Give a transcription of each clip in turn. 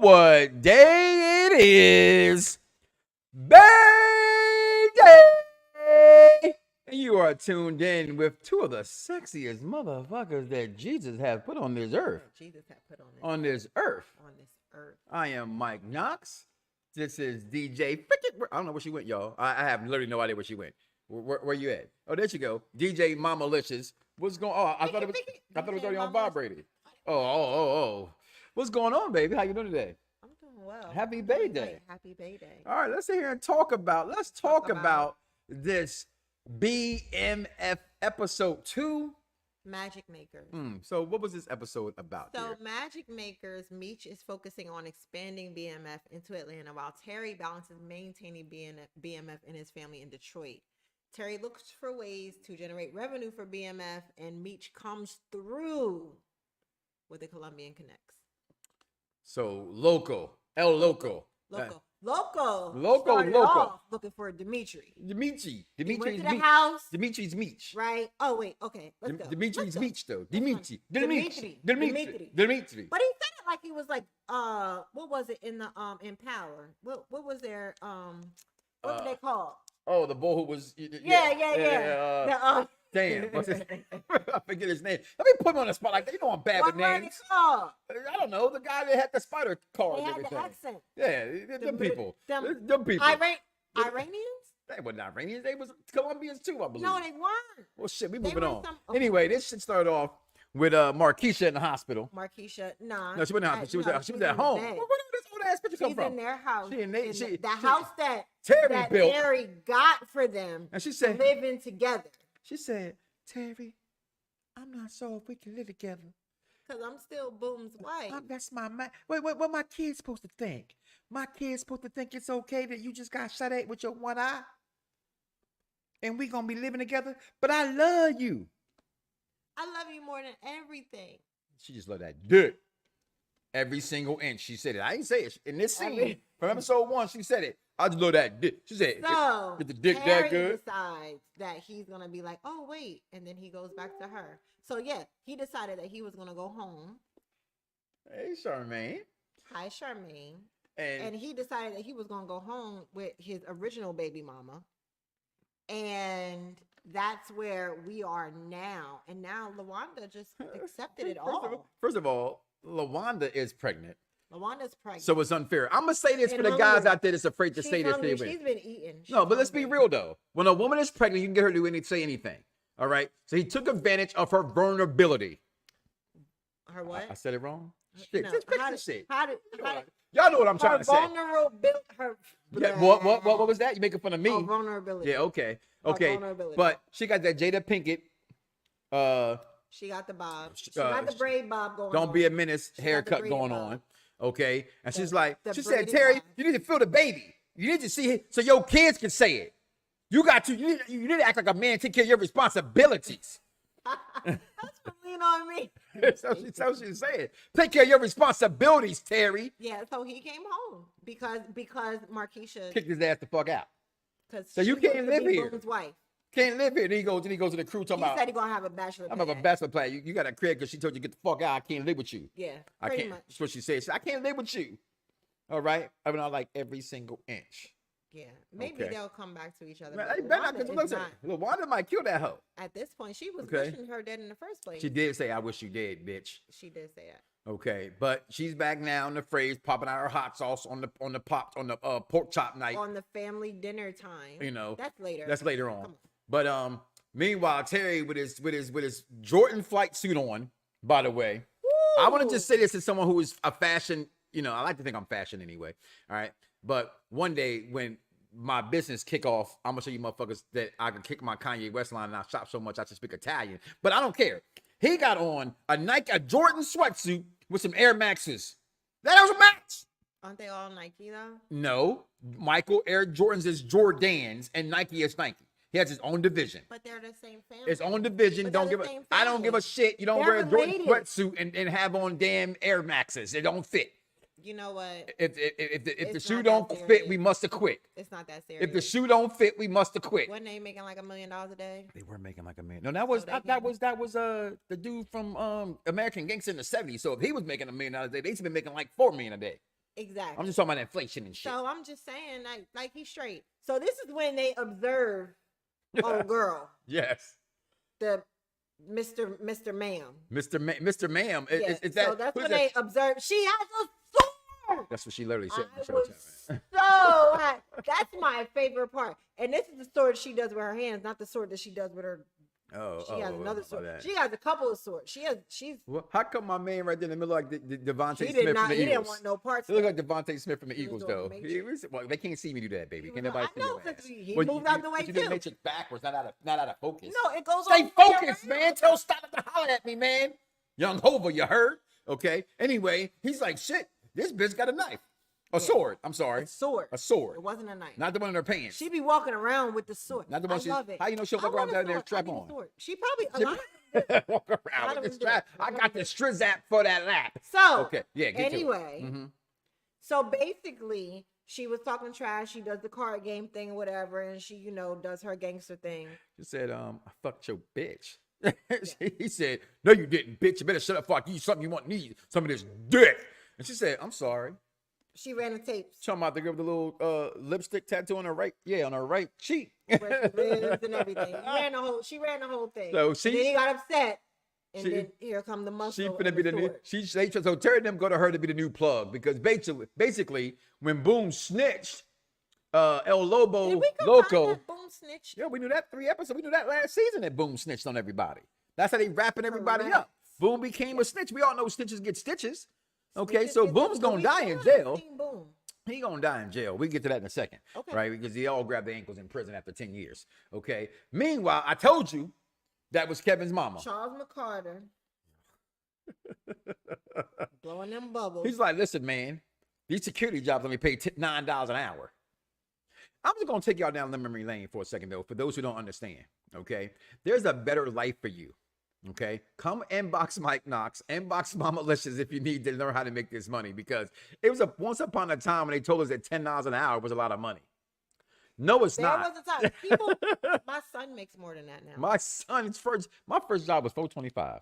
what day it is. Birthday! And you are tuned in with two of the sexiest motherfuckers that Jesus has put on this earth. Jesus has put on this earth. On this earth. I am Mike Knox. This is DJ Frickin'. I don't know where she went, y'all. I have literally no idea where she went. Where you at? Oh, there you go. DJ Mama Licious. What's going on? I thought it was already on vibrating. Oh. What's going on, baby? How you doing today? I'm doing well. Happy Bay Day. Happy Bay Day. All right, let's sit here and talk about this BMF episode 2. Magic Makers. So what was this episode about? So Magic Makers, Meech is focusing on expanding BMF into Atlanta while Terry balances maintaining BMF and his family in Detroit. Terry looks for ways to generate revenue for BMF, and Meech comes through with the Colombian connects. So local. Looking for Dimitri. Dimitri's went to the house. Dimitri's Meech. Right. Oh wait. Okay. Let's go. Dimitri's Meech though. Dimitri. But he said it like he was like what was it in the in Power? What was their what were they called? Oh, the boy who was yeah. Damn, what's his name? I forget his name. Let me put him on the spot like that. You know I'm bad with names. I don't know. The guy that had the spider car and everything. The accent. Yeah, them people. Iranians? They weren't Iranians. They was Colombians too, I believe. No, they weren't. Well, shit, we moving on. Anyway, this shit started off with Markeisha in the hospital. Markeisha, nah. No, she wasn't in the hospital. She was at home. Where did this old ass picture come from? She's in their house. The house that Terry got for them. And she said, living together. She said, Terry, I'm not sure if we can live together. Because I'm still Boom's wife. That's my mind. Wait, what my kids supposed to think? My kids supposed to think it's okay that you just got shot at with your one eye? And we going to be living together? But I love you. I love you more than everything. She just loved that dick. Every single inch. She said it. I didn't say it. In this scene, from episode 1, she said it. I just love that dick. She said, so, get the dick Harry that good. Decides that he's going to be like, oh, wait. And then he goes back to her. So, yeah, he decided that he was going to go home. Hey, Charmaine. Hi, Charmaine. And he decided that he was going to go home with his original baby mama. And that's where we are now. And now LaWanda just accepted it all. First of all, LaWanda is pregnant. LaWanda's pregnant. So it's unfair. I'm going to say this for the guys out there that's afraid to say this. She's been eating. No, but let's be real, though. When a woman is pregnant, you can get her to say anything. All right? So he took advantage of her vulnerability. Her what? I said it wrong? Shit. No. Just fix the shit. Y'all know what I'm trying to say. What was that? You making fun of me? Oh, vulnerability. Yeah, okay. But she got that Jada Pinkett. She got the bob. She got the braid bob going on. Don't be a menace haircut going on. Okay. And she's like, she said, Terry, you need to feel the baby. You need to see it so your kids can say it. You need to act like a man, take care of your responsibilities. That's for lean on me. That's what she's saying. Take care of your responsibilities, Terry. Yeah, so he came home because Markeisha kicked his ass the fuck out. So you can't live here. His wife. Can't live here. Then he goes to the crew talking about. He said he's gonna have a bachelor pad. I'm have a bachelor pad. You got a crib because she told you get the fuck out. I can't live with you. Yeah, pretty much. That's what she said. She said, I can't live with you. All right. I mean, I like every single inch. Yeah, maybe they'll come back to each other. Man, they better not, because listen, LaWanda might kill that hoe. At this point, she was wishing her dead in the first place. She did say, I wish you dead, bitch. She did say that. Okay, but she's back now in the phrase, popping out her hot sauce on the pork chop night. On the family dinner time. You know. That's later. That's later on. But meanwhile, Terry with his Jordan flight suit on, by the way. Woo! I want to just say this as someone who is a fashion, I like to think I'm fashion anyway. All right. But one day when my business kick off, I'm gonna show you motherfuckers that I can kick my Kanye West line and I shop so much I should speak Italian. But I don't care. He got on a Jordan sweatsuit with some Air Maxes. That was a match. Aren't they all Nike though? No. Michael Air Jordans is Jordans and Nike is Nike. He has his own division. But they're the same family. His own division. I don't give a shit. You don't wear a Jordan sweatsuit and have on damn Air Maxes. It don't fit. You know what? If the shoe don't fit, we must have quit. It's not that serious. If the shoe don't fit, we must have quit. Wasn't they making like $1 million a day? They were making like $1 million. No, that was the dude from American Gangster in the 70s. So if he was making $1 million a day, they should be making like $4 million a day. Exactly. I'm just talking about inflation and shit. So I'm just saying, like he's straight. So this is when they observe, oh girl, Yes. the Mr. Ma'am. Mr. Ma'am. Yes. Is that, So that's who's when that? they observe. She has a sword. That's what she literally said. I was so hot. That's my favorite part. And this is the sword she does with her hands, not the sword that she does with her. She has another sword. She has a couple of swords. She's. Well, how come my man right there in the middle like Devontae Smith He from the Eagles? didn't want no parts. He look like Devontae Smith from the He was Eagles, doing though. the Matrix. Well, they can't see me do that, baby. He Can't was nobody like, see I know, your ass. because he Well, moved out the way you did too. Matrix backwards, not out of focus. No, it goes Stay all the way focused, around. man. Tell stop to holler at me, man. Young Hova, you heard? Okay. Anyway, he's like, shit, this bitch got a knife. Sword. I'm sorry. A sword. A sword. It wasn't a knife. Not the one in her pants. She be walking around with the sword. Not the one I love it. How you know she'll walk around down there strap on? She probably a lot of them do. Walk around with the them do. strap. I got the Strizap for that lap. So Okay. Yeah, get anyway, to it. Mm-hmm. so basically she was talking trash. She does the card game thing or whatever, and she, does her gangster thing. She said, I fucked your bitch. He said, no, you didn't, bitch. You better shut up before I give you something you want need. Some of this dick. And she said, I'm sorry. She ran the tapes. Talking about the girl with the little lipstick tattoo on her right, on her right cheek. Where she lives and everything. She ran the whole thing. So then he got upset. And then here come the muscle. She finna be the new. So Terry and them go to her to be the new plug because basically when Boom snitched, El Lobo Did we Loco. that Boom snitched? Yeah, we knew that 3 episodes. We knew that last season that Boom snitched on everybody. That's how they wrapping everybody up. Boom became a snitch. We all know snitches get stitches. Okay, so Boom's gonna die in jail. He gonna die in jail. We get to that in a second, right? Because they all grabbed their ankles in prison after 10 years. Okay. Meanwhile, I told you that was Kevin's mama. Charles McCarter. Blowing them bubbles. He's like, listen, man, these security jobs only pay $9 an hour. I'm just gonna take y'all down the memory lane for a second, though, for those who don't understand. Okay, there's a better life for you. Okay, come inbox Mike Knox, inbox Mama Licious if you need to learn how to make this money, because it was once upon a time when they told us that $10 an hour was a lot of money. No, it's not. There was a time. My son makes more than that now. My first job was $4.25.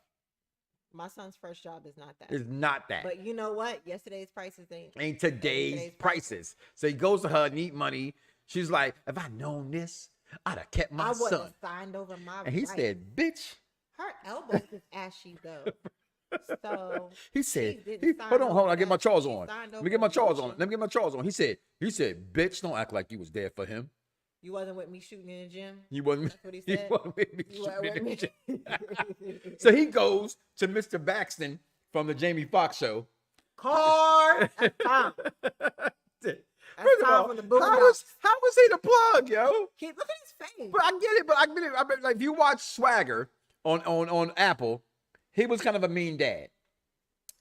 My son's first job is not that. It's not that. But you know what? Yesterday's prices ain't today's prices. So he goes to her, need money. She's like, if I'd known this, I'd have kept my son. I would have signed over my And he said, bitch. Her elbows is ashy though. So he said, hold on, I get my Charles on. Let me get my Charles on. He said, bitch, don't act like you was there for him. You wasn't with me shooting in the gym? You wasn't. That's what he said. He wasn't with me shooting in the gym. So he goes to Mr. Baxton from the Jamie Foxx show. Car. That's Tom. First of all, how was he the plug, yo? Look at his face. But I get it. I mean, like, if you watch Swagger on Apple, he was kind of a mean dad,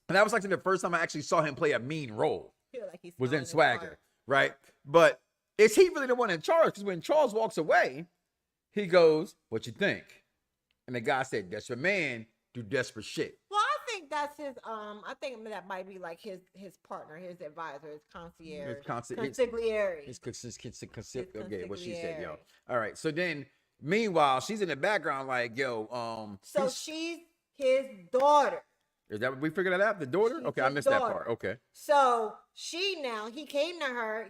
and that was like the first time I actually saw him play a mean role. Like was in Swagger, right? But is he really the one in charge? Because when Charles walks away, he goes, "What you think?" And the guy said, "Desperate man do desperate shit." Well, I think that's his. I think that might be like his partner, his advisor, his concierge, consigliere. Okay, what she said, yo. All right. So then, meanwhile, she's in the background, like, yo. So she's his daughter. Is that what we figured that out? The daughter? Okay, I missed that part. Okay. So he came to her.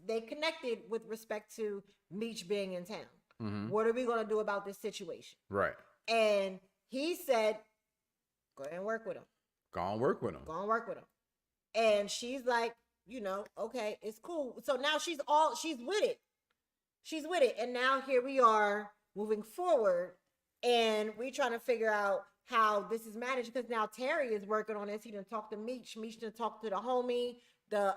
They connected with respect to Meech being in town. Mm-hmm. What are we gonna do about this situation? Right. And he said, go ahead and work with him. Go on work with him. And she's like, okay, it's cool. So now she's with it. She's with it. And now here we are moving forward, and we're trying to figure out how this is managed, because now Terry is working on this. He done talked to Meech. Meech done talked to the homie, the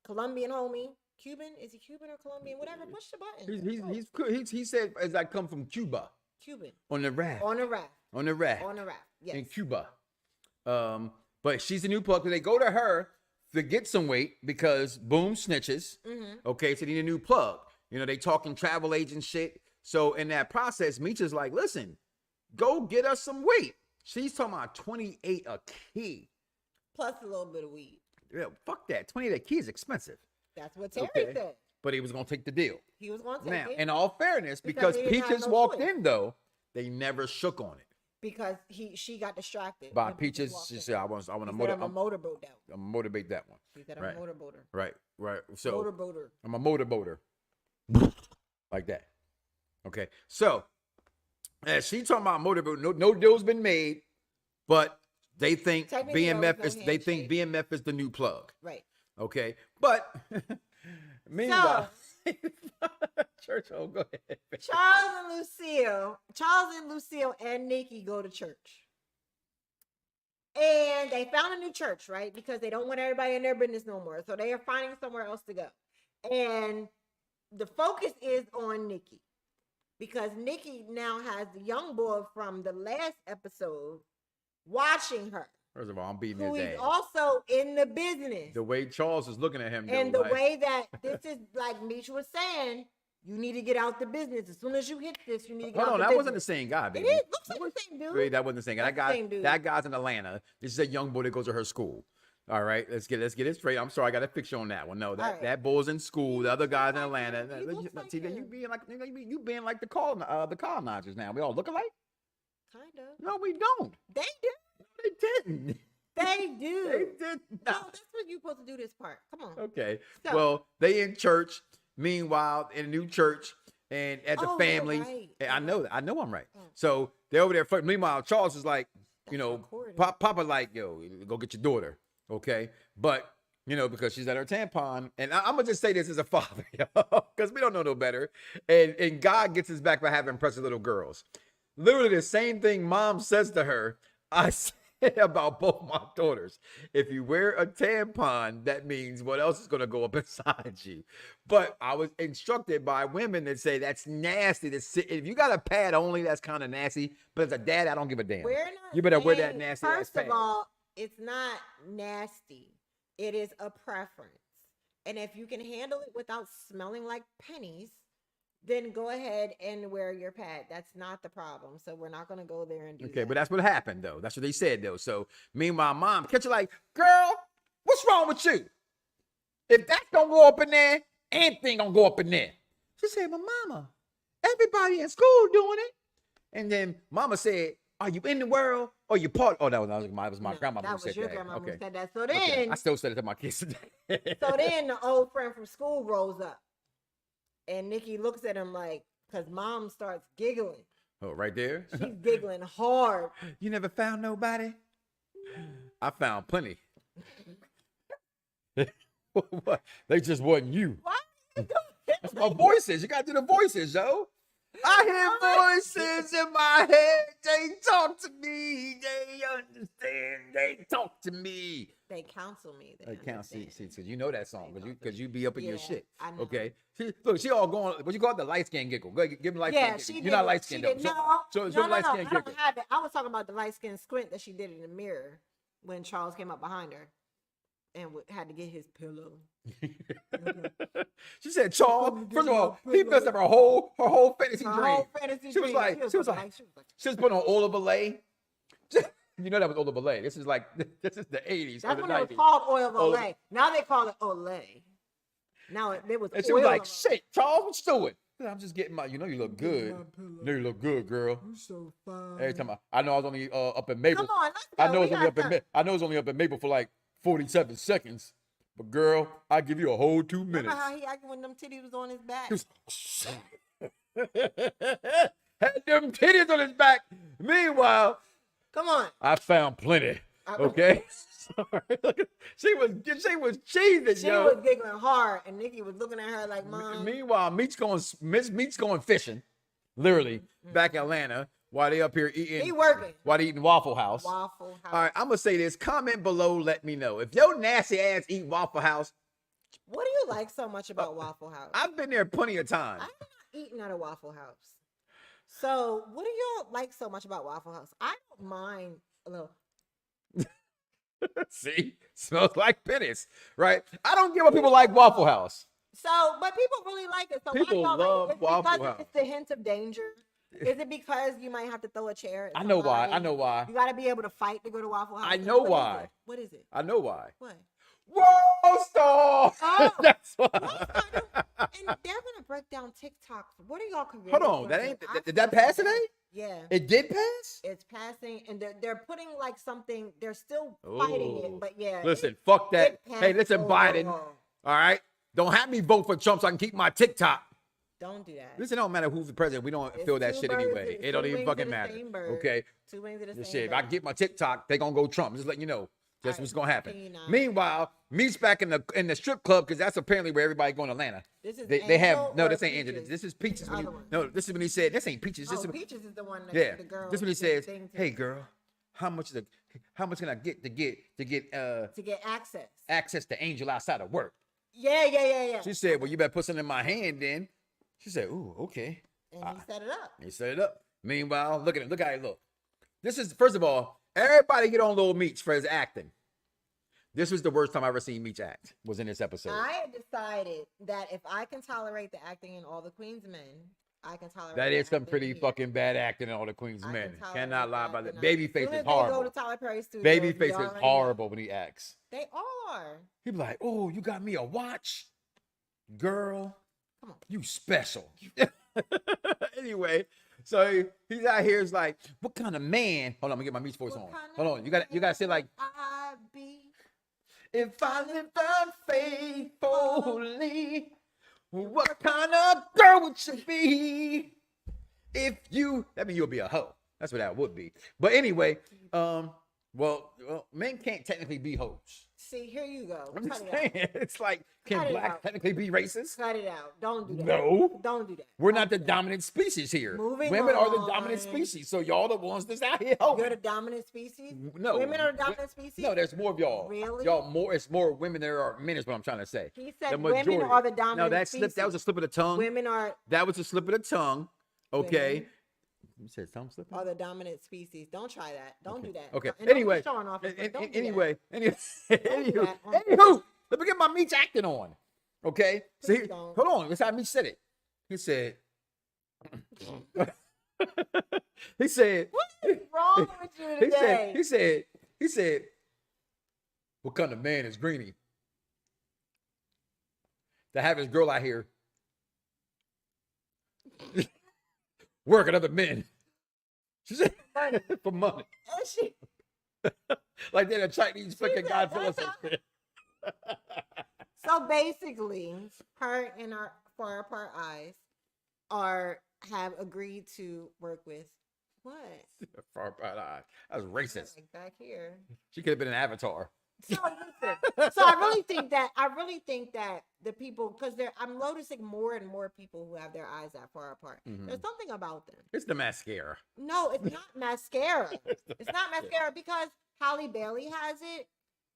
Colombian homie. Cuban? Is he Cuban or Colombian? Whatever. Push the button. He said, as I come from Cuba. Cuban. On the raft. Yes. In Cuba. But she's a new plug. They go to her to get some weight because Boom snitches. Mm-hmm. Okay, so they need a new plug. They talking travel agent shit. So in that process, Meech is like, listen, go get us some weight. She's talking about 28 a key. Plus a little bit of weed. Yeah, fuck that. 28 a key is expensive. That's what Terry said. But he was going to take the deal. He was going to take it. Now, in all fairness, because Peaches walked in, though, they never shook on it. because she got distracted by when Peaches Peaches. walked She in. said, "I want He to said, I'm a motorboat now. I'm gonna motivate that one." He said, I'm Right. a motorboater. Right. So Motorboater. I'm a motorboater, like that. Okay. So she talking about motorboat. No deal's been made, but they think Technically, there was BMF no is. They think handshake. BMF is the new plug. Right. Okay. But meanwhile, Churchill, go ahead. Charles and Lucille and Nikki go to church. And they found a new church, right? Because they don't want everybody in their business no more. So they are finding somewhere else to go. And the focus is on Nikki. Because Nikki now has the young boy from the last episode watching her. First of all, I'm beating Who his is ass. also in the business. The way Charles is looking at him, And though, the way that this is, like Meech was saying, you need to get out the business. As soon as you hit this, you need to get out the business. that wasn't the same guy, baby. It is. Looks like the same dude. Wait, that wasn't the same guy. That's the same dude. That guy's in Atlanta. This is a young boy that goes to her school. All right, let's get it straight. I'm sorry, I got to fix you on that one. No, that boy's in school. The other guy's in Atlanta. See, you being like the colonizers now. We all look alike. Kind of. No, we don't. They do. They didn't. They do. They did No, not. that's what you're supposed to do this part. Come on. Okay. So- Well, they in church. Meanwhile, in a new church, and as a Oh, you're family, right. and I know I'm right. Oh. So they're over there. Meanwhile, Charles is like, That's recorded. Papa like, yo, go get your daughter, okay? But because she's at her tampon, and I'm gonna just say this as a father, because we don't know no better. And God gets his back by having precious little girls. Literally the same thing Mom says to her, I said about both my daughters. If you wear a tampon, that means what else is gonna go up inside you? But I was instructed by women that say that's nasty. If you got a pad only, that's kind of nasty. But as a dad, I don't give a damn. We're not You better wear that saying- nasty ass First pad. of all, it's not nasty. It is a preference. And if you can handle it without smelling like pennies, then go ahead and wear your pad. That's not the problem. So we're not going to go there and do Okay, that. but that's what happened though. That's what they said though. So meanwhile, Mom catch her like, girl, what's wrong with you? If that's gonna go up in there, anything gonna go up in there. She said, but Mama, everybody in school doing it. And then Mama said, are you in the world or you part? Oh, that was my No, grandmother that who was said your that. grandma who Okay. said that. So Okay. then, I still said it to my kids today. so then the old friend from school rolls up, and Nikki looks at him like, because Mom starts giggling. Oh, right there. She's giggling hard. You never found nobody? I found plenty. What? They just wasn't you. Why? That's my voices. You gotta do the voices, yo. I hear voices in my head. They talk to me. They understand. They talk to me. They counsel me. They count. See, understand. because you know that song, because you be up in your Yeah, shit. I know. Okay. Look, she all going. What you call it? The light skin giggle. Go give me light Yeah, skin. she Giggle. did. You're not light skinned though. No, So no, light skin I giggle. don't have it. I was talking about the light skin squint that she did in the mirror when Charles came up behind her and had to get his pillow. She said, Charles. First of all, he messed up her whole fantasy Her dream. whole fantasy She was dream. like, she was putting on Ola Belay. You know that was Ola Belay. This is this is the 80s. That's or the when it 90s. was called Oil of Ola- Olay. Now they call it Olay. Now it was. And she was Oil like, of shit, Charles, what you doing? I'm just getting my, you look good. pillow. You look good, girl. You so fine. Every time I know I was only up in Maple. Come on, let's go. I know We it's only got up in I know it's only up in Maple for like 47 seconds. But girl, I give you a whole 2 minutes. Remember how he acted when them titties was on his back? He was- had them titties on his back. Meanwhile, Come on. I found plenty. Okay. Sorry. She was cheesing, She yo. was giggling hard, and Nikki was looking at her like, Mom. Meanwhile, Meech's going fishing, literally back in Atlanta, while they up here eating. He working. While they eating Waffle House. Waffle House. All right, I'm gonna say this. Comment below. Let me know if your nasty ass eat Waffle House. What do you like so much about Waffle House? I've been there plenty of times. I'm not eating at a Waffle House. So, what do y'all like so much about Waffle House? I don't mind a little. See, smells like pennies, right? I don't get what people like Waffle House. So, but people really like it. So People why y'all love like it? Waffle Because House. it's the hint of danger. Is it because you might have to throw a chair? At I know why. somebody? I know why. You got to be able to fight to go to Waffle House. I know What is why. it? What is it? I know why. What? Whoa, stop! Oh, That's why. and they're gonna break down TikTok. What are y'all creating? Hold on, that ain't did that pass today? Yeah, It did pass. it's passing, and they're putting like something. They're still fighting it, but yeah. Listen, fuck that. Hey, listen, Biden. overall. All right, don't have me vote for Trump so I can keep my TikTok. Don't do that. Listen, it don't matter who's the president. We don't It's feel that two shit birds anyway. with- It don't two even wings fucking of the matter. same bird. Okay. Two wings of the This same shit. If bird. I get my TikTok, they gonna go Trump. Just letting you know. That's Alright, what's gonna happen. continue now. Meanwhile, Meech's back in the strip club because that's apparently where everybody going to Atlanta. This is They have Angel no. or This ain't Angel. Peaches? This is Peaches. The other one. No, this is when he said this ain't Peaches. This Oh, is Peaches is the one that yeah. the girl. This is when he did says, the thing to "Hey girl, how much can I get to get access. access to Angel outside of work?" Yeah. She said, "Well, you better put something in my hand then." She said, "Ooh, okay." And he set it up. He set it up. Meanwhile, look at him. Look how he look. This is, first of all, everybody get on Lil Meech for his acting. This was the worst time I ever seen Meech act, was in this episode. I have decided that if I can tolerate the acting in All the Queen's Men, I can tolerate. That the is some acting pretty here. fucking bad acting in All the Queen's I Men. can tolerate Cannot lie the about that. acting. As Babyface soon is as they go horrible. to Tyler Perry Studios, Babyface we is already know. horrible when he acts. They are. He be like, "Oh, you got me a watch, girl. Come on. You special." Anyway, so he's out here. It's like, what kind of man? Hold on, let me get my Meech voice What on. kind Hold of on, you got to say like, I be. if I lived unfaithfully, what kind of girl would you be? If you, that mean you'll be a hoe. That's what that would be. But anyway, well, men can't technically be hoes. See, here you go. I'm Cut just it saying, it's like, can Cut it blacks out. technically be racist? Cut it out. Don't do that. No. Don't do that. We're Don't not the do that. dominant species here. Moving Women are the on. dominant species. So y'all the ones that's out here You're hoeing. the dominant species? No. Women are the dominant species? No, there's more of y'all. Really? Y'all more. It's more women than there are men. Is what I'm trying to say. He said The women majority. are the No, dominant that species. that was a slip of the tongue. Women are That was a slip of the tongue. Okay. Women. You said something slipping. the dominant species. Don't try that. Don't do that. Okay. And don't be Anyway. showing off, but don't do that. Anyway. Don't do that. Anywho. Let me get my Meech acting on. Okay. So Please don't. hold on. That's how Meech said it. He said. He said. What's wrong with you today? He said, what kind of man is Greenie? To have his girl out here working other men. She said, for money. And she, Like they're a Chinese fucking said, Godzilla. "That's so basically, her and our far apart eyes have agreed to work with what? Far apart eyes. That was racist. Like back here. She could have been an avatar. So listen. So I really think that the people, because I'm noticing more and more people who have their eyes that far apart. Mhm. There's something about them. It's the mascara. No, it's not mascara. It's not mascara because Halle Bailey has it.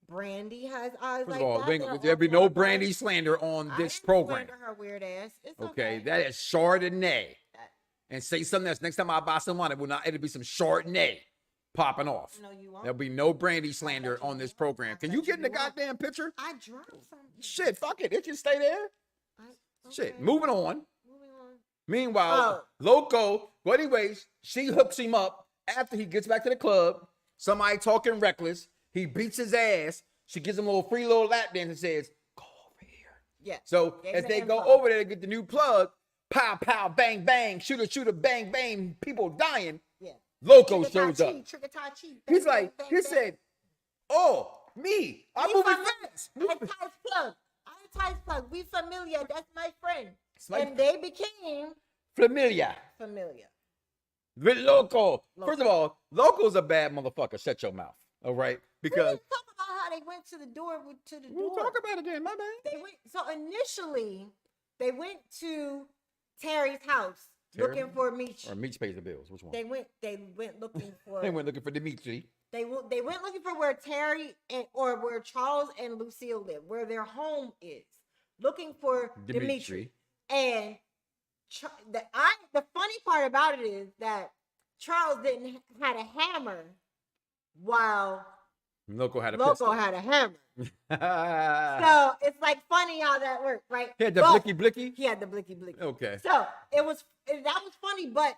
Brandy has eyes First like of all, that. there'll be no Brandy slander on I this didn't program. slander her weird ass. It's Okay, okay. that is Chardonnay. That- And say something else. Next time I buy some wine, it'll be some Chardonnay popping off. No, you won't. There'll be no Brandy slander on this program. Can you get in the goddamn picture? I dropped something. Shit, fuck it. It can stay there. Shit, Okay. moving on. Moving on. Meanwhile, Loco, well, anyways, she hooks him up after he gets back to the club. Somebody talking reckless. He beats his ass. She gives him a little free little lap dance and says, go over here. Yeah. So Gave as the they go info. over there to get the new plug, pow, pow, bang, bang, shooter, shooter, bang, bang, people dying. Yeah. Loco shows up. Trick-or-tie-chi. He's like, he said, oh, me. I'm moving fast. Ties plug. We familiar. That's my friend. my- And they became Familiar. familiar. With Loco. First of all, Loco's a bad motherfucker. Shut your mouth. All right? We Because didn't talk about how they went to the door. we'll talk about it then, my man. They went. So initially, they went to Terry's house Terry? looking for Meech. Or Meech pays the bills. Which one? They went looking for. They went looking for Dimitri. They went looking for where Terry or where Charles and Lucille live, where their home is, looking for Dimitri. And the funny part about it is that Charles had a hammer, while Loco had a Loco pistol. had a hammer. So So it's like funny how that worked, right? he had the But blicky blicky. He had the blicky blicky. Okay. So that was funny, but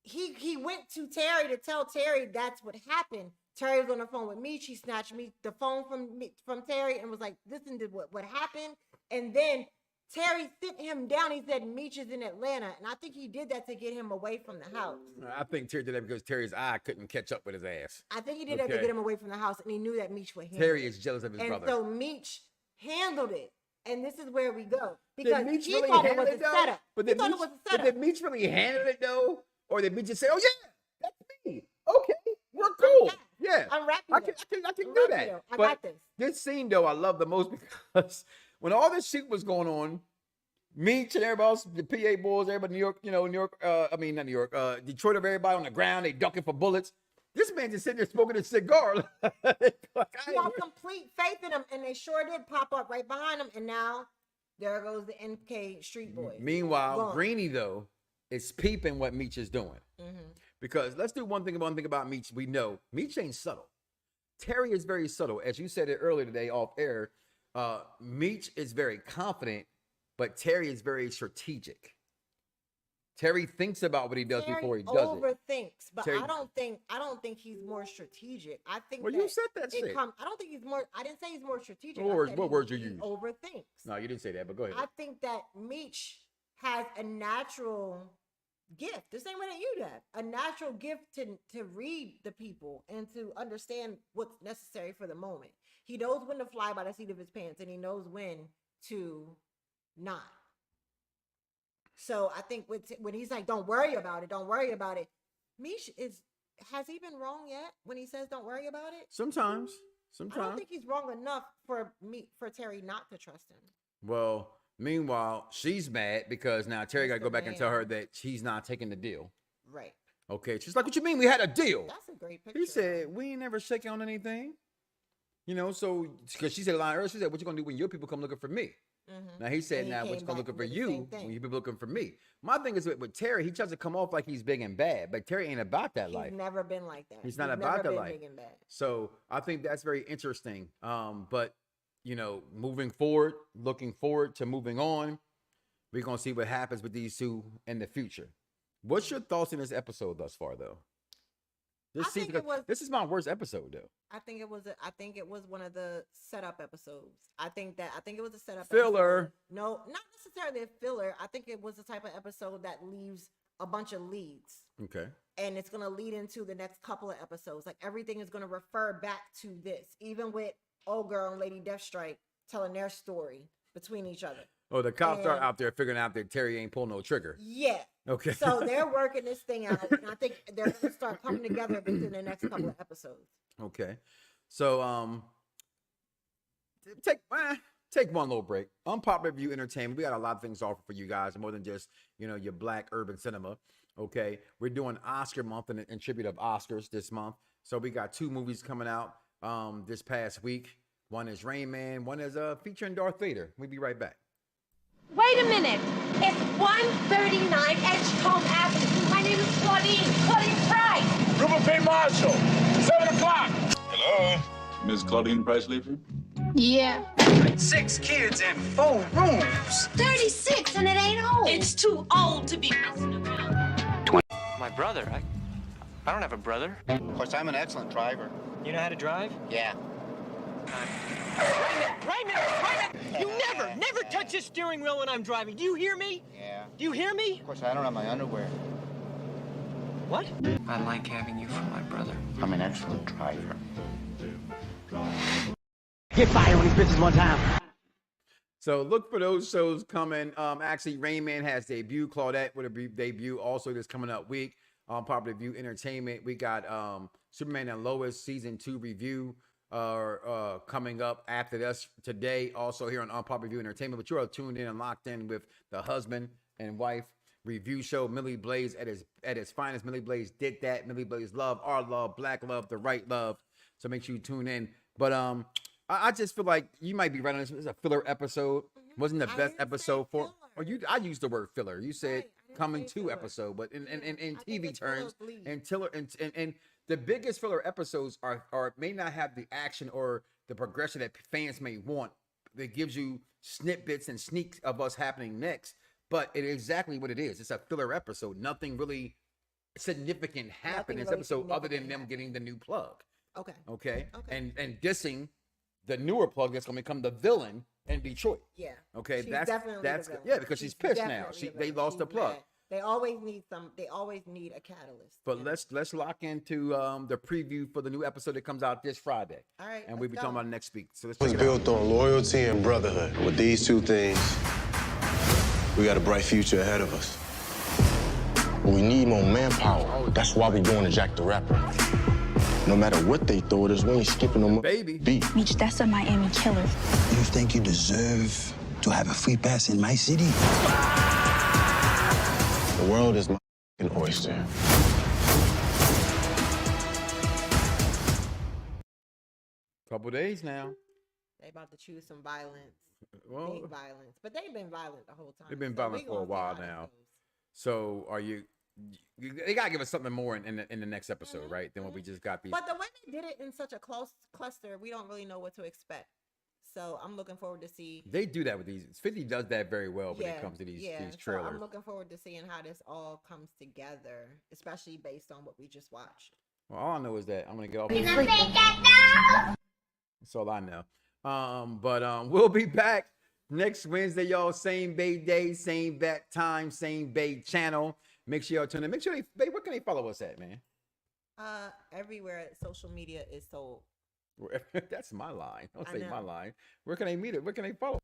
he went to Terry to tell Terry that's what happened. Terry was on the phone with Meech. He snatched the phone from Terry and was like, listen to what happened. And then Terry sent him down. He said Meech is in Atlanta. And I think he did that to get him away from the house. I think Terry did that because Terry's eye couldn't catch up with his ass. I think he did that to get him away from the house. And he knew that Meech would handle Terry is jealous of his brother. And so Meech handled it. And this is where we go. Because he thought it was a setup. But did Meech really handle it though? Or did Meech just say, oh yeah, that's me. Okay, we're cool. Yeah. I'm rapping. I can do that. I got this. This scene though, I love the most because when all this shit was going on, Meech and everybody else, the PA boys, everybody, New York, not New York, Detroit, of everybody on the ground, they ducking for bullets. This man just sitting there smoking a cigar. He had complete faith in him, and they sure did pop up right behind him. And now there goes the NK Street Boys. Meanwhile, Greenie though is peeping what Meech is doing. Because let's do one thing about Meech. We know Meech ain't subtle. Terry is very subtle. As you said it earlier today off air, Meech is very confident, but Terry is very strategic. Terry thinks about what he does before he does it. Overthinks, but Terry, I don't think he's more strategic. I think you said that shit. I don't think he's more. I didn't say he's more strategic. What words you use? Overthinks. No, you didn't say that. But go ahead. I think that Meech has a natural gift, the same way that you have a natural gift to read the people and to understand what's necessary for the moment. He knows when to fly by the seat of his pants, and he knows when to not. So I think when he's like, don't worry about it. Meech has he been wrong yet when he says don't worry about it? Sometimes. I don't think he's wrong enough for Terry not to trust him. Well, meanwhile, she's mad because now Terry got to go back and tell her that she's not taking the deal. Right. Okay. She's like, what you mean? We had a deal. That's a great picture. He said, we ain't never shaking on anything. So, because she said a line earlier, she said, what you going to do when your people come looking for me? Now he said, now what's going to looking for you when you people looking for me? My thing is with Terry, he tries to come off like he's big and bad, but Terry ain't about that life. He's never been like that. He's not about that life. Big and bad. So I think that's very interesting. But moving forward, looking forward to moving on, we're gonna see what happens with these two in the future. What's your thoughts in this episode thus far, though? This is my worst episode, though. I think it was one of the setup episodes. I think it was a setup filler. Episode. No, not necessarily a filler. I think it was the type of episode that leaves a bunch of leads. Okay. And it's gonna lead into the next couple of episodes. Like everything is gonna refer back to this, even with Old Girl and Lady Deathstrike telling their story between each other. Oh, the cops are out there figuring out that Terry ain't pulling no trigger. Yeah. Okay. So they're working this thing out, and I think they're going to start coming together within the next couple of episodes. Okay. So, take one little break. Unpopular Review Entertainment. We got a lot of things to offer for you guys, more than just your black urban cinema. Okay. We're doing Oscar month in tribute of Oscars this month. So we got 2 movies coming out this past week. One is Rain Man. One is featuring Darth Vader. We'll be right back. Wait a minute. It's 139 Edgecombe Avenue. My name is Claudine Price. Rupert P. Marshall. 7 o'clock. Hello? Miss Claudine Price Lever? Yeah. 6 kids and 4 rooms. 36 and it ain't old. It's too old to be messing around. My brother? I don't have a brother. Of course, I'm an excellent driver. You know how to drive? Yeah. Raymond! You never touch the steering wheel when I'm driving. Do you hear me? Yeah. Do you hear me? Of course, I don't have my underwear. What? I like having you for my brother. I'm an excellent driver. Get fired on these bitches one time. So look for those shows coming. Actually, Rain Man has debut. Claudette with a debut also this coming up week. Popular View Entertainment. We got Superman and Lois season 2 review coming up after this today. Also here on Unpopular Review Entertainment. But you are tuned in and locked in with the husband and wife review show. Millie Blaze at his finest. Millie Blaze did that. Millie Blaze love, our love, black love, the right love. So make sure you tune in. But I just feel like you might be right on this. This is a filler episode. Wasn't the best episode for? Or I used the word filler. You said coming to episode, but in TV terms, and the biggest filler episodes are may not have the action or the progression that fans may want. That gives you snippets and sneaks of what's happening next. But it is exactly what it is. It's a filler episode. Nothing really significant happened in this episode other than them getting the new plug. Okay. Okay. Okay. And dissing the newer plug that's gonna become the villain in Detroit. Yeah. Okay. She's that's definitely that's the villain. yeah, because she's pissed now. definitely the They villain. lost the She's plug. mad. They always need They always need a catalyst. But you know? let's lock into the preview for the new episode that comes out this Friday. All right. And we'll be talking about it next week. So let's It's check it out. built on loyalty and brotherhood. With these two things, we got a bright future ahead of us. We need more manpower. That's why we're going to Jack the Rapper. No matter what they throw at us, we ain't skipping no more. Baby. Beat. Meech, that's a Miami killer. You think you deserve to have a free pass in my city? The world is my oyster. Couple days now. They about to choose some violence. Well, Big violence. But they've been violent the whole time. they've been so violent we for a gonna see while how that now. goes. So are you? They gotta give us something more in the next episode, right? Than what we just got these. But the way they did it in such a close cluster, we don't really know what to expect. So I'm looking forward to see. They do that with these. 50 does that very well when it comes to these So trailers. I'm looking forward to seeing how this all comes together, especially based on what we just watched. Well, all I know is that I'm gonna get off. That's all I know. But we'll be back next Wednesday, y'all. Same Bay day, same bat time, same Bay channel. Make sure y'all tune in. Make sure where can they follow us at, man? Everywhere social media is sold. That's my line. Don't I say know. my line. Where can they meet it? Where can they follow?